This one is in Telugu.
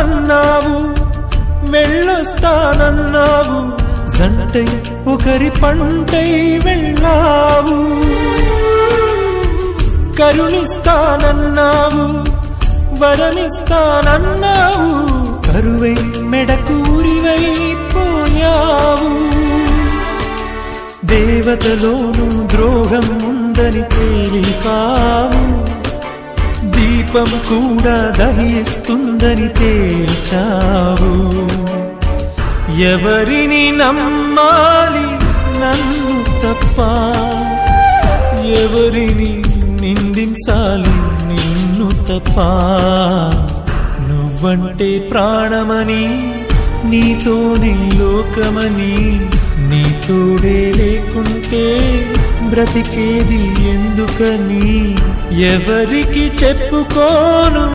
వస్తానన్నావు, వెళ్ళొస్తానన్నావు, జంటై ఒకరి పంటై వెళ్ళావు. కరుణిస్తానన్నావు, వరమిస్తానన్నావు, కరువై మెడకూరివైపోయావు. దేవతలోను ద్రోహం ఉందని తేలిపావు, దీపం కూడా దహిస్తుందని తేల్చావు. ఎవరిని నమ్మాలి నన్ను తప్ప, ఎవరిని నిందించాలి నిన్ను తప్ప. నువ్వంటే ప్రాణమని, నీతోనే లోకమని, నీ తోడే లేకుంటే బ్రతికేది ఎందుకని ఎవరికి చెప్పుకోను.